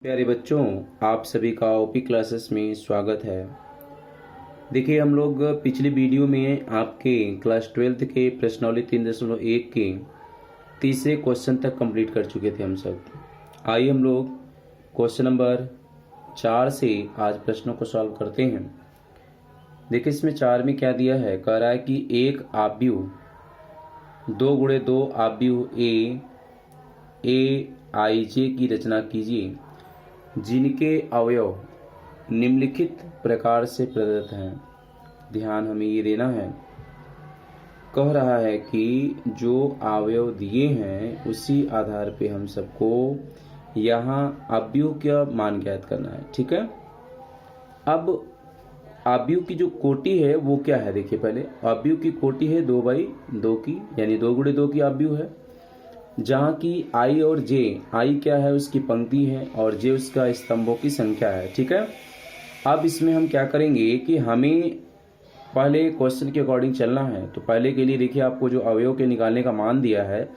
प्यारे बच्चों, आप सभी का ओपी क्लासेस में स्वागत है। देखिए, हम लोग पिछली वीडियो में आपके क्लास 12th के प्रश्नावली 3.1 के तीसरे क्वेश्चन तक कंप्लीट कर चुके थे हम सब। आइए हम लोग क्वेश्चन नंबर 4 से आज प्रश्नों को सॉल्व करते हैं। देखिए, इसमें 4 में क्या दिया है। कह रहा है कि एक आव्यूह 2 × 2 आव्यूह ए आई जे की रचना कीजिए जिनके अवयव निम्नलिखित प्रकार से प्रदत्त हैं। ध्यान हमें ये देना है। कह रहा है कि जो अवयव दिए हैं उसी आधार पे हम सबको यहाँ अवयव का मान ज्ञात करना है। ठीक है। अब अवयव की जो कोटि है वो क्या है। देखिए, पहले अवयव की कोटि है 2/2 की, यानी 2 × 2 की अवयव है, जहाँ की आई और जे, आई क्या है उसकी पंक्ति है और जे उसका स्तंभों की संख्या है। ठीक है। अब इसमें हम क्या करेंगे कि हमें पहले क्वेश्चन के अकॉर्डिंग चलना है। तो पहले के लिए देखिए, आपको जो अवयव के निकालने का मान दिया है,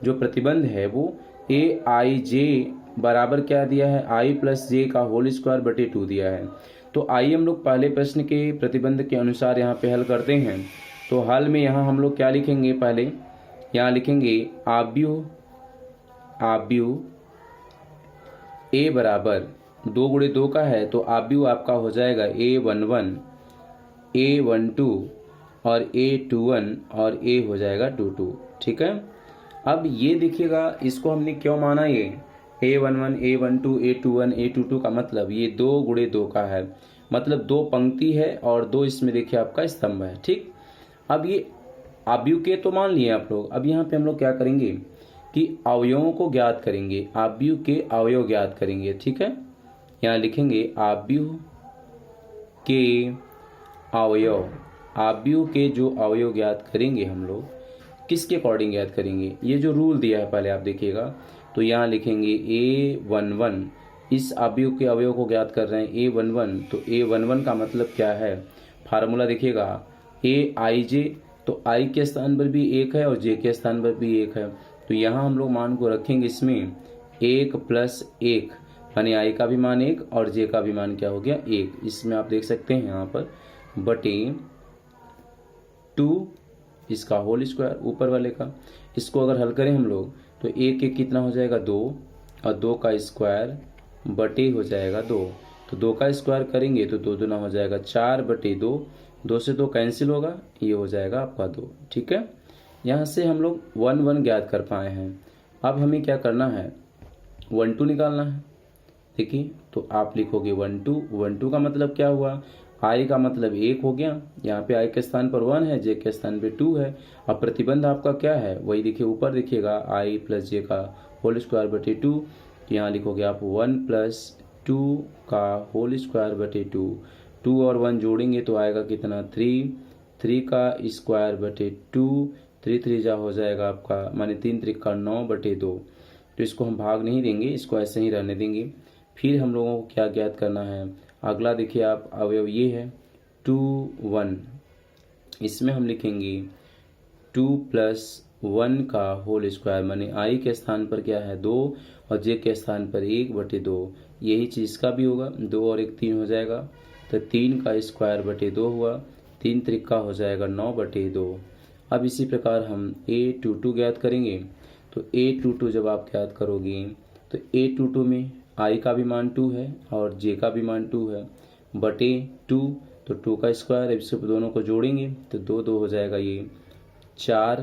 जो प्रतिबंध है वो ए आई जे बराबर क्या दिया है, आई प्लस जे का होल स्क्वायर बटे 2 दिया है। तो आइए हम लोग पहले प्रश्न के प्रतिबंध के अनुसार यहाँ पे हल करते हैं। तो हल में यहाँ हम लोग क्या लिखेंगे, पहले यहाँ लिखेंगे आव्यूह ए बराबर 2 × 2 का है, तो आव्यूह आपका हो जाएगा A11 A12 और A21 और A हो जाएगा 22। ठीक है। अब ये देखिएगा, इसको हमने क्यों माना, ये A11 A12 A21 A22 का मतलब ये 2 × 2 का है, मतलब 2 पंक्ति है और 2 इसमें देखिए आपका स्तंभ है। ठीक। अब ये अवयव के तो मान लिए आप लोग। अब यहाँ पे हम लोग क्या करेंगे कि अवयवों को ज्ञात करेंगे, अवयव के अवयव ज्ञात करेंगे। ठीक है। यहाँ लिखेंगे अवयव के अवयव। अवयव के जो अवयव ज्ञात करेंगे हम लोग किसके अकॉर्डिंग ज्ञात करेंगे, ये जो रूल दिया है पहले आप देखिएगा। तो यहाँ लिखेंगे A11, इस अवयव के अवयव को ज्ञात कर रहे हैं A11, तो A11 का मतलब क्या है, फार्मूला देखिएगा ए आई जे, तो आई के स्थान पर भी 1 है और जे के स्थान पर भी 1 है। तो यहाँ हम लोग मान को रखेंगे इसमें 1 + 1, यानी आई का भी मान 1 और जे का भी मान क्या हो गया 1। इसमें आप देख सकते हैं यहाँ पर बटे 2 इसका होल स्क्वायर ऊपर वाले का। इसको अगर हल करें हम लोग तो 1 कितना हो जाएगा 2 और 2 का स्क्वायर बटे हो जाएगा 2। तो 2 का स्क्वायर करेंगे तो 2 दूना हो जाएगा 4/2, 2 से 2 कैंसिल होगा, ये हो जाएगा आपका 2। ठीक है। यहाँ से हम लोग 1 ज्ञात कर पाए हैं। अब हमें क्या करना है, 1 निकालना है। देखिए, तो आप लिखोगे 1 का मतलब क्या हुआ, आई का मतलब 1 हो गया, यहाँ पे आई के स्थान पर 1 है, जे के स्थान पे 2 है। अब प्रतिबंध आपका क्या है, वही देखिए ऊपर देखिएगा आई प्लस जे का होल स्क्वायर बटे 2। यहाँ लिखोगे आप 1 + 2 का होल स्क्वायर बटे 2। 2 और 1 जोड़ेंगे तो आएगा कितना 3 का स्क्वायर बटे 2, 3 3 जा हो जाएगा आपका, माने 3 3 का 9/2। तो इसको हम भाग नहीं देंगे, इसको ऐसे ही रहने देंगे। फिर हम लोगों को क्या ज्ञात करना है, अगला देखिए आप अवयव ये है 2 1, इसमें हम लिखेंगे 2 + 1 का होल स्क्वायर, माने आई के स्थान पर क्या है 2 और जे के स्थान पर 1/2। यही चीज़ का भी होगा, 2 और 1 3 हो जाएगा, तो 3 का स्क्वायर बटे 2 हुआ, 3 3 का हो जाएगा 9/2। अब इसी प्रकार हम A22 ज्ञात करेंगे। तो A22 जब आप ज्ञात करोगे तो A22 में आई का भी मान 2 है और जे का भी मान 2 है बटे 2, तो 2 का स्क्वायर, इससे दोनों को जोड़ेंगे तो 2 2 हो जाएगा, ये 4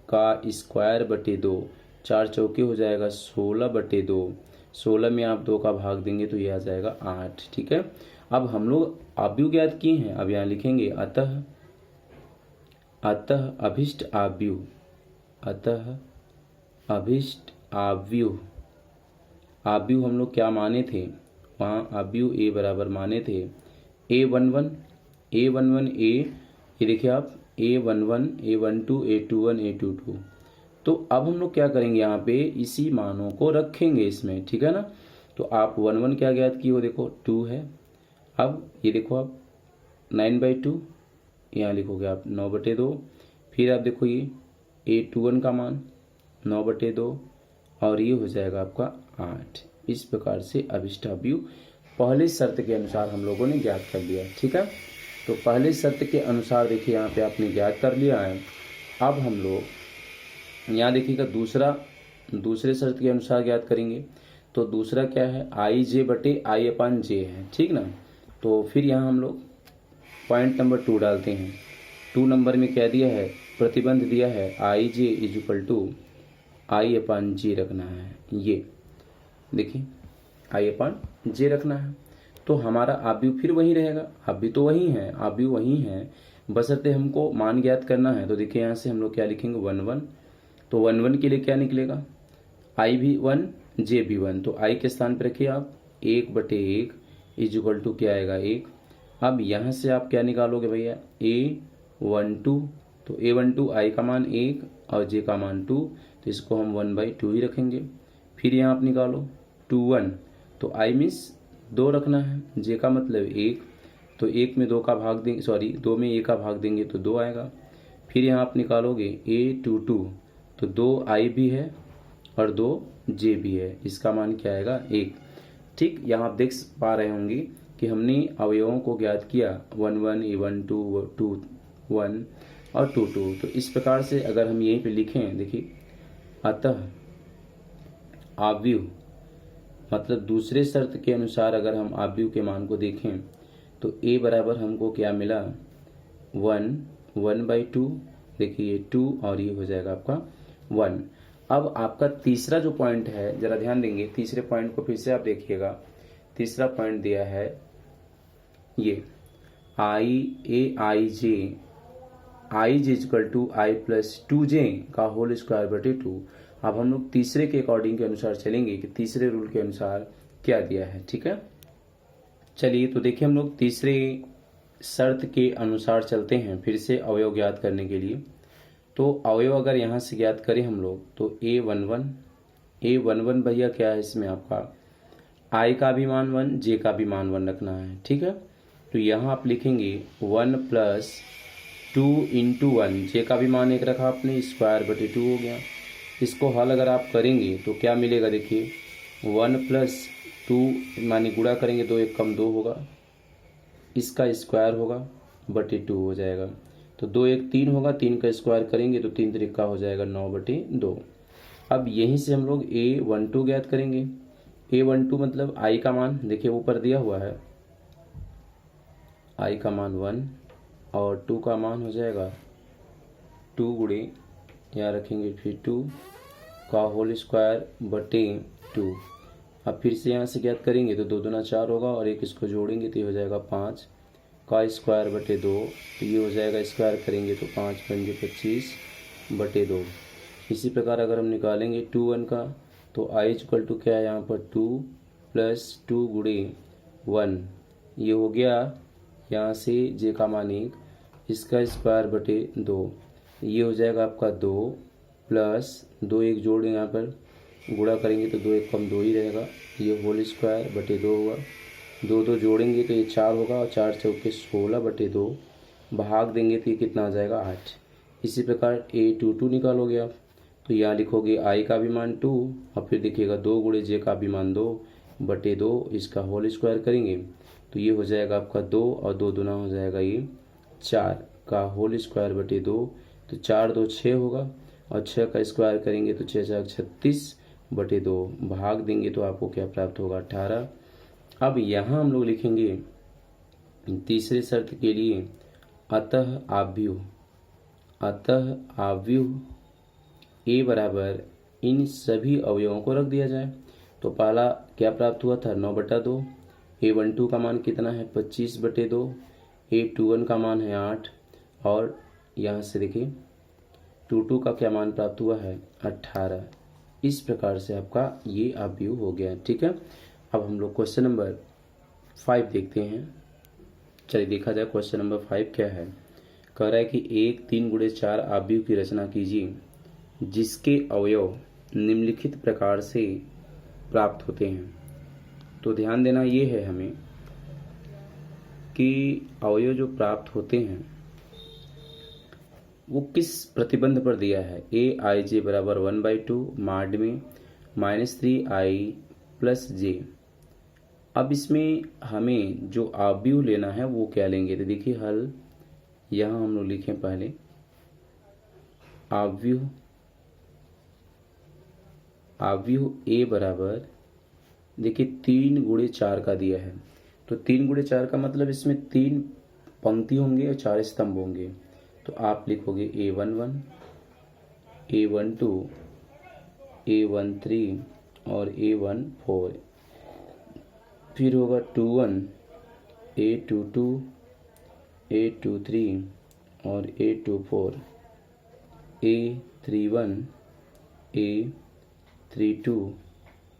का स्क्वायर बटे 2, 4 चौके हो जाएगा 16/2। 16 में आप 2 का भाग देंगे तो ये आ जाएगा 8। ठीक है। अब हम लोग अवयव ज्ञात किए हैं। अब यहाँ लिखेंगे अतः अभिष्ट अवयव, अतः अभिष्ट अवयव। अवयव हम लोग क्या माने थे, वहाँ अवयव ए बराबर माने थे A11 A ये देखिए आप A11 A12 A21 A22। तो अब हम लोग क्या करेंगे, यहाँ पे इसी मानों को रखेंगे इसमें। ठीक है ना। तो आप 1 क्या ज्ञात किए हो, देखो 2 है। अब ये देखो आप 9/2, यहाँ लिखोगे आप 9/2। फिर आप देखो ये A21 का मान 9/2 और ये हो जाएगा आपका 8। इस प्रकार से अभिष्ट अवयव पहले शर्त के अनुसार हम लोगों ने ज्ञात कर लिया। ठीक है, तो पहले शर्त के अनुसार देखिए यहाँ पे आपने ज्ञात कर लिया है। अब हम लोग यहाँ देखिएगा दूसरे शर्त के अनुसार ज्ञात करेंगे। तो दूसरा क्या है, आई जे बटे आई अपान जे है, ठीक ना। तो फिर यहाँ हम लोग पॉइंट नंबर 2 डालते हैं। 2 नंबर में क्या दिया है, प्रतिबंध दिया है आई जे इज इक्वल टू आई अपान जे रखना है। ये देखिए आई अपान जे रखना है। तो हमारा आव्यूह फिर वही रहेगा, आव्यूह तो वही है, आव्यूह वही है, बशर्ते हमको मान ज्ञात करना है। तो देखिए यहाँ से हम लोग क्या लिखेंगे 1 1। तो 1 1 के लिए क्या निकलेगा, आई भी 1 जे भी 1। तो आई के स्थान पर रखिए आप 1/1 इज इक्वल टू क्या आएगा 1। अब यहाँ से आप क्या निकालोगे भैया A12। तो A12 आई का मान 1 और जे का मान 2, तो इसको हम 1/2 ही रखेंगे। फिर यहाँ आप निकालो 2 1। तो आई मीन्स 2 रखना है, जे का मतलब 1। तो 1 में 2 का भाग देंगे, सॉरी 2 में 1 का भाग देंगे तो 2 आएगा। फिर यहाँ आप निकालोगे A22। तो 2 आई भी है और 2 जे भी है, इसका मान क्या आएगा 1। ठीक, यहाँ आप देख पा रहे होंगे कि हमने अवयवों को ज्ञात किया 1 1 A1 2 1 और 2 2। तो इस प्रकार से अगर हम यहीं पे लिखें, देखिए अतः आव्यूह मतलब दूसरे शर्त के अनुसार अगर हम आव्यूह के मान को देखें तो A बराबर हमको क्या मिला 1 1/2। देखिए ये 2 और ये हो जाएगा आपका 1। अब आपका तीसरा जो पॉइंट है, जरा ध्यान देंगे, तीसरे पॉइंट को फिर से आप देखिएगा। तीसरा पॉइंट दिया है ये I J equal to I plus 2j का होल स्क्वायर बटे 2। अब हम लोग तीसरे के अकॉर्डिंग के अनुसार चलेंगे कि तीसरे रूल के अनुसार क्या दिया है। ठीक है, चलिए तो देखिए हम लोग तीसरे शर्त के अनुसार चलते हैं फिर से अवयव ज्ञात करने के लिए। तो अवयव अगर यहाँ से ज्ञात करें हम लोग तो A11 भैया क्या है, इसमें आपका आई का भी मान 1 जे का भी मान 1 रखना है। ठीक है, तो यहाँ आप लिखेंगे 1 + 2 × 1, जे का भी मान 1 रखा आपने, स्क्वायर बटे 2 हो गया। इसको हल अगर आप करेंगे तो क्या मिलेगा, देखिए 1 + 2 माने गुणा करेंगे 2 1 कम 2 होगा, इसका स्क्वायर होगा बटे 2 हो जाएगा। तो 2 1 3 होगा, 3 का स्क्वायर करेंगे तो 3 3 हो जाएगा 9/2। अब यहीं से हम लोग A12 ज्ञात करेंगे। A12 मतलब आई का मान देखिए ऊपर दिया हुआ है, आई का मान 1 और 2 का मान हो जाएगा 2 गुणे यहाँ रखेंगे फिर 2 का होल स्क्वायर बटे 2। अब फिर से यहाँ से ज्ञात करेंगे तो 2 दूना 4 होगा और एक इसको जोड़ेंगे तो ये हो जाएगा 5 का स्क्वायर बटे 2। तो ये हो जाएगा स्क्वायर करेंगे तो 5 पंजे 25/2। इसी प्रकार अगर हम निकालेंगे 2 1 का तो आई इक्वल टू क्या है यहाँ पर 2 + 2 गुणे 1, ये हो गया यहाँ से जे का मान 1, इसका स्क्वायर बटे 2। ये हो जाएगा आपका 2 + 2 1 जोड़ यहाँ पर गुणा करेंगे तो 2 1 कम 2 ही रहेगा, ये होल स्क्वायर बटे 2 हुआ। 2 2 जोड़ेंगे तो ये 4 होगा और 4 चौके 16/2 भाग देंगे तो ये कितना आ जाएगा 8। इसी प्रकार A22 निकालोगे आप तो यहाँ लिखोगे आई का भी मान 2 और फिर देखिएगा 2 गुणे जे का भी मान 2/2, इसका होल स्क्वायर करेंगे तो ये हो जाएगा आपका 2 और 2 दूना हो जाएगा ये 4 का होल स्क्वायर बटे 2। तो 4 2 6 होगा और 6 का स्क्वायर करेंगे तो 6 4 36/2 भाग देंगे तो आपको क्या प्राप्त होगा 18। अब यहाँ हम लोग लिखेंगे तीसरे शर्त के लिए अतः आव्यूह A बराबर इन सभी अवयवों को रख दिया जाए। तो पहला क्या प्राप्त हुआ था 9/2, A12 का मान कितना है 25/2, A21 का मान है 8 और यहाँ से देखिए 22 का क्या मान प्राप्त हुआ है 18। इस प्रकार से आपका ये आव्यूह हो गया। ठीक है, अब हम लोग क्वेश्चन नंबर 5 देखते हैं। चलिए देखा जाए क्वेश्चन नंबर 5 क्या है। कह रहा है कि 1 3 गुणे 4 आव्यूह की रचना कीजिए जिसके अवयव निम्नलिखित प्रकार से प्राप्त होते हैं। तो ध्यान देना ये है हमें कि अवयव जो प्राप्त होते हैं वो किस प्रतिबंध पर दिया है। A i j बराबर 1/2 माड में -3i प्लस जे। अब इसमें हमें जो आव्यूह लेना है वो क्या लेंगे, तो देखिए हल यहाँ हम लोग लिखें पहले आव्यूह ए बराबर, देखिए 3 × 4 का दिया है, तो 3 × 4 का मतलब इसमें 3 पंक्ति होंगे और 4 स्तंभ होंगे। तो आप लिखोगे A11, A12, A13 और A14, फिर होगा 21, A22, A23 और A24, A31, A32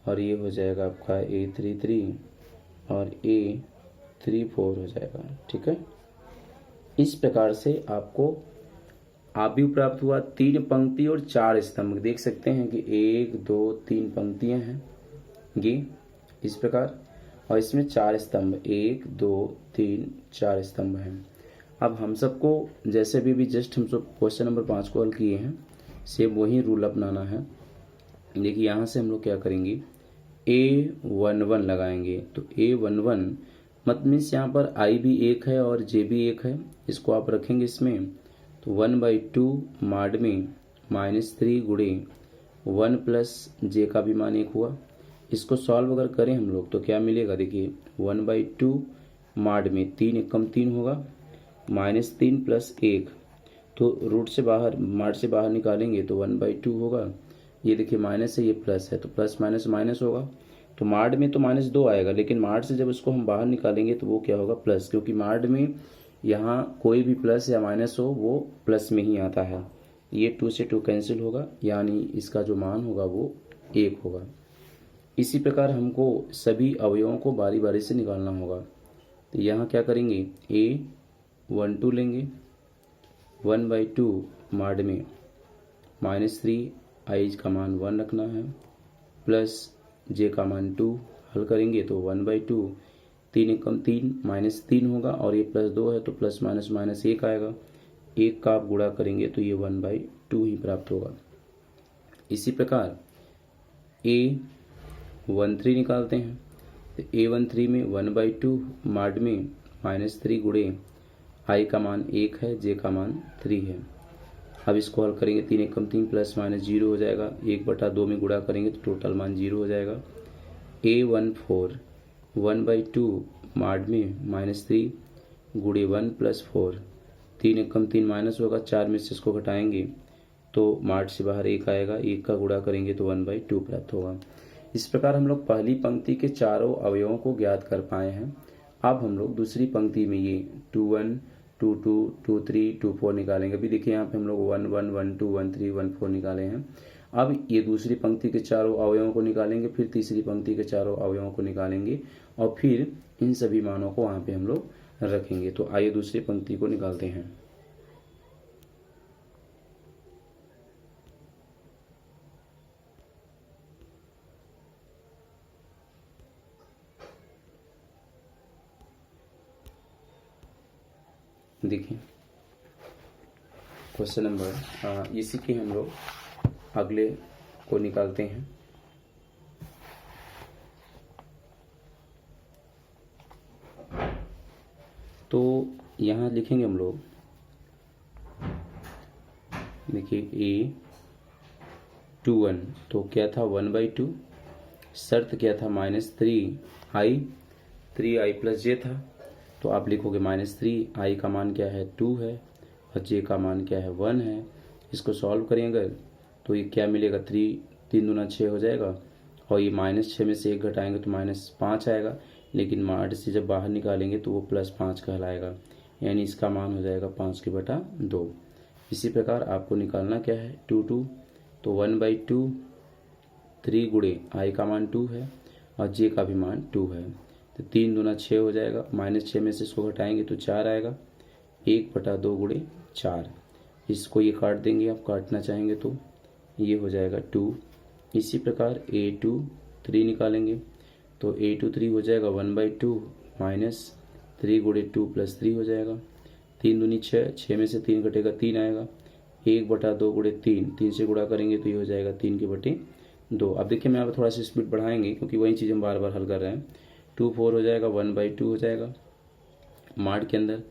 और ये हो जाएगा आपका A33 और A34 हो जाएगा। ठीक है, इस प्रकार से आपको आव्यूह प्राप्त हुआ। 3 पंक्ति और 4 स्तंभ, देख सकते हैं कि 1 2 3 पंक्तियां हैं ये इस प्रकार, और इसमें 4 स्तंभ, 1 2 3 4 स्तंभ हैं। अब हम सबको जैसे भी जस्ट हम सब क्वेश्चन नंबर 5 को हल किए हैं, सेम वही रूल अपनाना है। देखिए यहाँ से हम लोग क्या करेंगे, A11 लगाएंगे, तो A11 मत मीन्स यहाँ पर I भी 1 है और J भी 1 है, इसको आप रखेंगे इसमें, तो 1/2 माड में -3 गुणे 1 प्लस J का भी मान 1 हुआ। इसको सॉल्व अगर करें हम लोग तो क्या मिलेगा, देखिए 1/2 माड में 3 × 1 = 3 होगा, -3 प्लस 1, तो रूट से बाहर माड से बाहर निकालेंगे तो 1/2 होगा। ये देखिए माइनस है, ये प्लस है, तो प्लस माइनस माइनस होगा, तो माड में तो -2 आएगा, लेकिन माड से जब इसको हम बाहर निकालेंगे तो वो क्या होगा, प्लस, क्योंकि माड में यहाँ कोई भी प्लस या माइनस हो वो प्लस में ही आता है। ये 2 से 2 कैंसिल होगा, यानी इसका जो मान होगा वो 1 होगा। इसी प्रकार हमको सभी अवयवों को बारी बारी से निकालना होगा। तो यहाँ क्या करेंगे, A12 लेंगे, 1/2 माड में -3 I का मान 1 रखना है, प्लस J का मान 2, हल करेंगे तो 1/2, 3 × 3 -3 होगा, और ये +2 है तो प्लस माइनस माइनस 1 आएगा, 1 का आप गुणा करेंगे तो ये 1/2 ही प्राप्त होगा। इसी प्रकार A13 निकालते हैं, तो A13 में 1/2 माड में -3 गुणे I का मान 1 है, J का मान 3 है। अब इसको हल करेंगे, 3 × 3 प्लस माइनस 0 हो जाएगा, 1/2 में गुणा करेंगे तो टोटल मान 0 हो जाएगा। A14 1/2 माड में -3 गुणे 1 + 4, 3 × 3 माइनस होगा, 4 में से इसको घटाएंगे तो माड से बाहर 1 आएगा, 1 का गुणा करेंगे तो 1/2 प्राप्त होगा। इस प्रकार हम लोग पहली पंक्ति के चारों अवयवों को ज्ञात कर पाए हैं। अब हम लोग दूसरी पंक्ति में ये 21 22 23 24 निकालेंगे। अभी देखिए यहाँ पे हम लोग 1 1 1 2 1 3 1 4 निकाले हैं। अब ये दूसरी पंक्ति के चारों अवयवों को निकालेंगे, फिर तीसरी पंक्ति के चारों अवयवों को निकालेंगे, और फिर इन सभी मानों को वहाँ पे हम लोग रखेंगे। तो आइए दूसरी पंक्ति को निकालते हैं। देखिए क्वेश्चन नंबर इसी के हम लोग अगले को निकालते हैं। तो यहाँ लिखेंगे हम लोग, देखिए A21 तो क्या था 1/2, शर्त क्या था -3i, 3i + j था, तो आप लिखोगे -3i का मान क्या है 2 है और j का मान क्या है 1 है। इसको सॉल्व करें अगर तो ये क्या मिलेगा, 3 दूना 6 हो जाएगा, और ये -6 में से 1 घटाएंगे तो -5 आएगा, लेकिन माड से जब बाहर निकालेंगे तो वो +5 कहलाएगा, यानी इसका मान हो जाएगा 5/2। इसी प्रकार आपको निकालना क्या है 2 2, तो 1/2 3 गुणे i का मान 2 है और j का भी मान 2 है, तो 3 दूना 6 हो जाएगा, -6 में से इसको घटाएंगे तो 4 आएगा, 1/2 गुणे 4। इसको ये काट देंगे, आप काटना चाहेंगे तो ये हो जाएगा 2। इसी प्रकार A23 निकालेंगे, तो A23 हो जाएगा 1/2 -3 गुणे 2 + 3 हो जाएगा, 3 दूनी 6, 6 में से 3 घटेगा 3 आएगा, 1/2 गुणे 3, 3 से गुणा करेंगे तो ये हो जाएगा 3 के बटे 2। अब देखिए मैं अब थोड़ा सा स्पीड बढ़ाएंगे क्योंकि वही चीज़ हम बार बार हल कर रहे हैं। 2 4 हो जाएगा, 1/2 हो जाएगा। माड के अंदर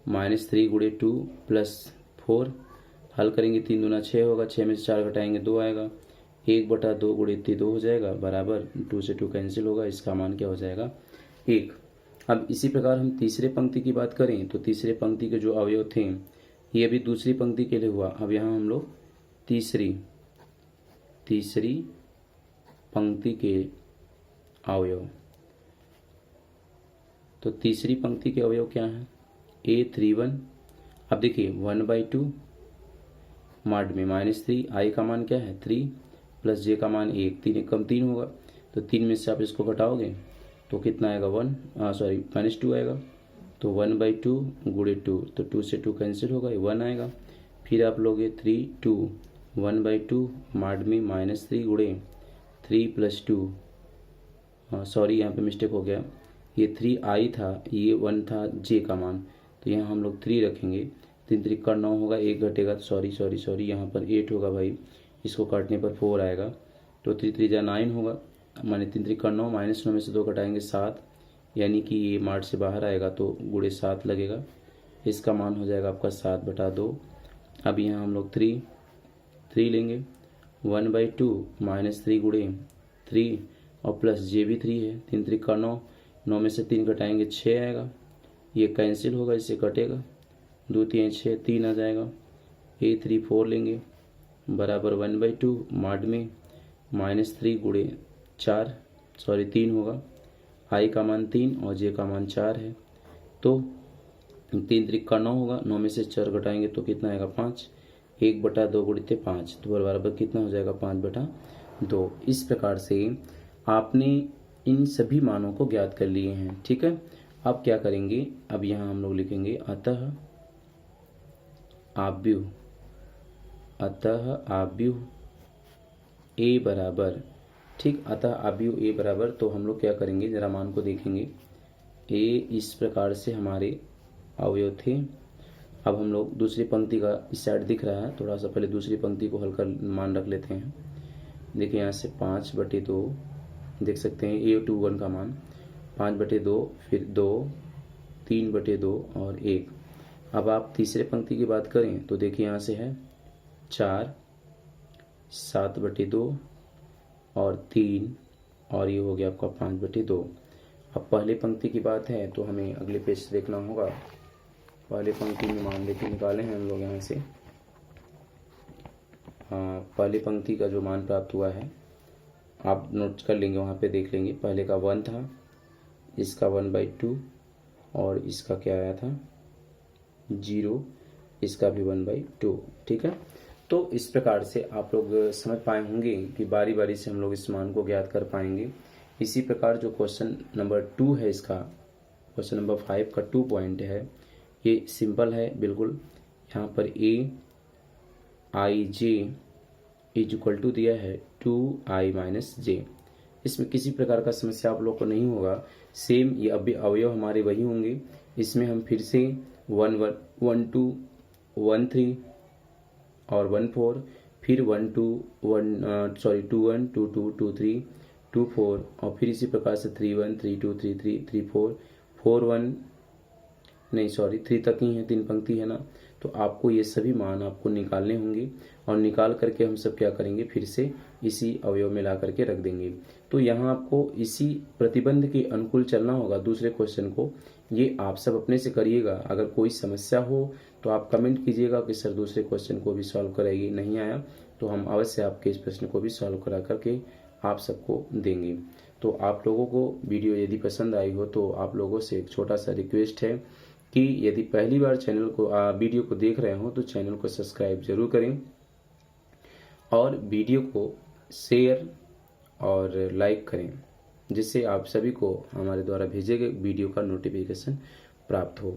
-3 गुणे 2 प्लस 4 हल करेंगे, 3 दूना 6 होगा, 6 में से 4 घटाएंगे 2 आएगा। 1/2 गुणे 2 हो जाएगा बराबर 2 से 2 कैंसिल होगा, इसका मान क्या हो जाएगा 1। अब इसी प्रकार हम तीसरे पंक्ति की बात करें तो तीसरे पंक्ति के जो अवयव थे ये अभी दूसरी पंक्ति के लिए हुआ। अब यहाँ हम लोग तीसरी पंक्ति के अवयव, तो तीसरी पंक्ति के अवयव क्या है A31। अब देखिए 1/2 माड में -3, आई का मान क्या है 3 प्लस जे का मान 1, 3 एक कम 3 होगा, तो 3 में से आप इसको घटाओगे तो कितना आएगा -2 आएगा। तो 1/2 गुणे 2, तो 2 से 2 कैंसिल होगा, 1 आएगा। फिर आप लोगे 3 2 1/2 माड में -3 गुणे 3 प्लस 2, यहाँ पे मिस्टेक हो गया, ये 3 आई था, ये 1 था जे का मान, तो यहाँ हम लोग 3 रखेंगे। 3 3 9 होगा, 1 घटेगा तो सॉरी यहाँ पर 8 होगा भाई, इसको काटने पर 4 आएगा। तो 3 3 9 होगा, माने 3 3 9, -9 में से 2 घटाएंगे 7, यानी कि ये मार्ट से बाहर आएगा तो गुणे 7 लगेगा, इसका मान हो जाएगा आपका 7/2। अब यहाँ हम लोग 3 लेंगे, 1/2 -3 गुणे 3 और प्लस जे भी 3 है, 3 3 9, 9 में से 3 घटाएंगे 6 आएगा, ये कैंसिल होगा, इससे कटेगा, 2 3 6 3 आ जाएगा। A3 4 लेंगे बराबर 1/2 माड में -3 गुणे 3 होगा, आई का मान 3 और जे का मान 4 है, तो 3 3 9 होगा, 9 में से 4 घटाएंगे तो कितना आएगा 5, 1/2 गुणित 5, तो बराबर कितना हो जाएगा 5/2। इस प्रकार से आपने इन सभी मानों को ज्ञात कर लिए हैं। ठीक है, अब क्या करेंगे, अब यहाँ हम लोग लिखेंगे अतः आव्यूह ए बराबर, ठीक, अतः आव्यूह ए बराबर, तो हम लोग क्या करेंगे जरा मान को देखेंगे। ए इस प्रकार से हमारे अवयव थे। अब हम लोग दूसरी पंक्ति का इस साइड दिख रहा है, थोड़ा सा पहले दूसरी पंक्ति को हल्का मान रख लेते हैं। देखिए यहाँ से 5/2 देख सकते हैं, A21 का मान 5/2, फिर 2 3/2 और 1। अब आप तीसरे पंक्ति की बात करें तो देखिए यहाँ से है 4 7/2 और 3 और ये हो गया आपका 5/2। अब पहले पंक्ति की बात है तो हमें अगले पेज से देखना होगा। पहले पंक्ति में मान लेके निकाले हैं हम लोग यहाँ से, पहली पंक्ति का जो मान प्राप्त हुआ है आप नोट कर लेंगे, वहाँ पे देख लेंगे। पहले का 1 था, इसका 1/2 और इसका क्या आया था 0, इसका भी 1/2। ठीक है, तो इस प्रकार से आप लोग समझ पाए होंगे कि बारी बारी से हम लोग इस मान को ज्ञात कर पाएंगे। इसी प्रकार जो क्वेश्चन नंबर 2 है, इसका क्वेश्चन नंबर 5 का 2 पॉइंट है, ये सिंपल है बिल्कुल। यहाँ पर Aij इज इक्वल टू दिया है 2i - j। इसमें किसी प्रकार का समस्या आप लोग को नहीं होगा, सेम ये अभी अवयव हमारे वही होंगे। इसमें हम फिर से 1 1 2 1 3 और 1 4, फिर 1 2 2 1 2 2 2 3 2 4 और फिर इसी प्रकार से 3 1 3 2 3 3 3 4 4 1 नहीं 3 तक ही है, 3 पंक्ति है ना, तो आपको ये सभी मान आपको निकालने होंगे और निकाल करके हम सब क्या करेंगे फिर से इसी अवयव में ला करके रख देंगे। तो यहाँ आपको इसी प्रतिबंध के अनुकूल चलना होगा। दूसरे क्वेश्चन को ये आप सब अपने से करिएगा। अगर कोई समस्या हो तो आप कमेंट कीजिएगा कि सर दूसरे क्वेश्चन को भी सॉल्व कराइए, नहीं आया तो हम अवश्य आपके इस प्रश्न को भी सॉल्व करा करके आप सबको देंगे। तो आप लोगों को वीडियो यदि पसंद आई हो तो आप लोगों से एक छोटा सा रिक्वेस्ट है कि यदि पहली बार चैनल को वीडियो को देख रहे हो तो चैनल को सब्सक्राइब जरूर करें और वीडियो को शेयर और लाइक करें, जिससे आप सभी को हमारे द्वारा भेजे गए वीडियो का नोटिफिकेशन प्राप्त हो।